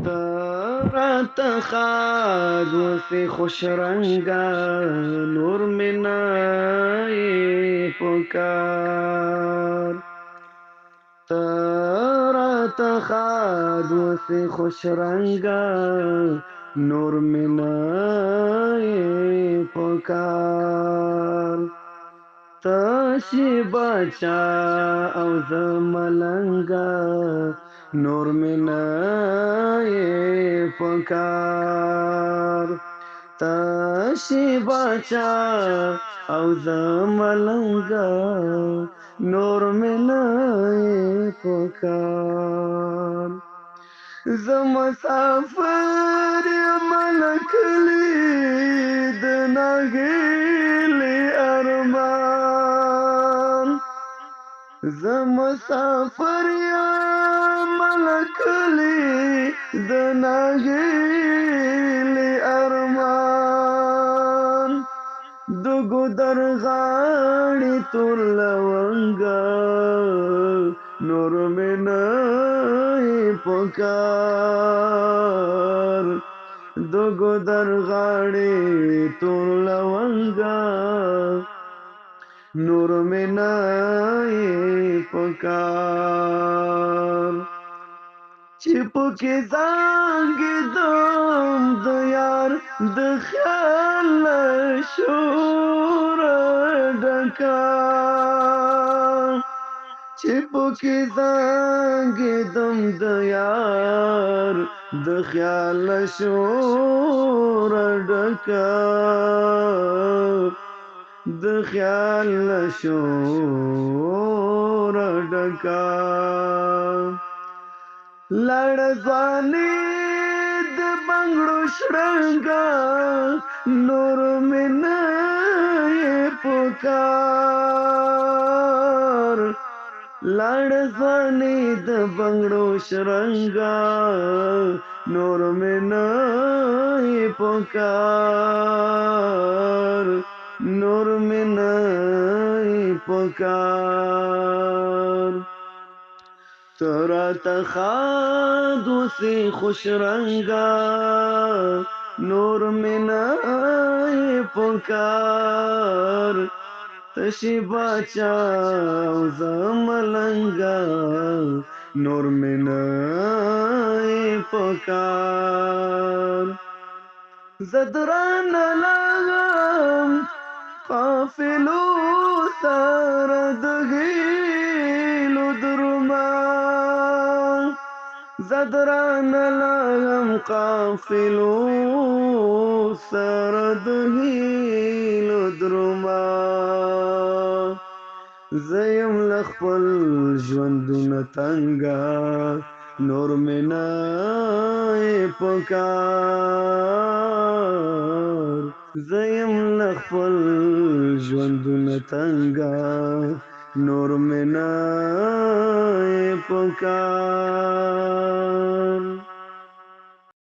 रात खाबों से खुश रंगा नूर में नाए पुकार। रात खाबों से खुश रंगा नूर में नाए पुकार। तशी बचा औज मलंगा नूर में नाए पुकार। तशी बचा औज मलंगा नूर में नाए पुकार। मुसाफिर मलकली नगीली अरमान। मुसाफिर मलकली नगीली अरमान। दुगु दरगाड़ी तुलवंगा नूर में नाए पुकार। दुगु दरगाड़ी तुलवंगा नूर में नाए पुकार। चिपके जांगे दम दयार दख्याल शूर डका। चिपके जांगे दम दयार दख्याल शूर डका। दख्याल शूर डका। लड़ज़वानी द बंगड़ो श्रृंगा नूर में नाए पुकार। लड़ज़वानी द बंगड़ो श्रृंगा नूर में नाए पुकार। नूर में नाए पुकार। तोरा तखादों से खुश रंगा नूर में नाए पुकार। तशी बचाओ मलंगा नूर में नाए पुकार। जदरान लगम काफिलो सरदगीलो दुरमा। जदरान लगम काफिलो सरदगीलो दुरमा। زیم لخپل ژوندونه تنګا نور مې نه پکار. زیم لخپل ژوندونه تنګا نور مې نه پکار.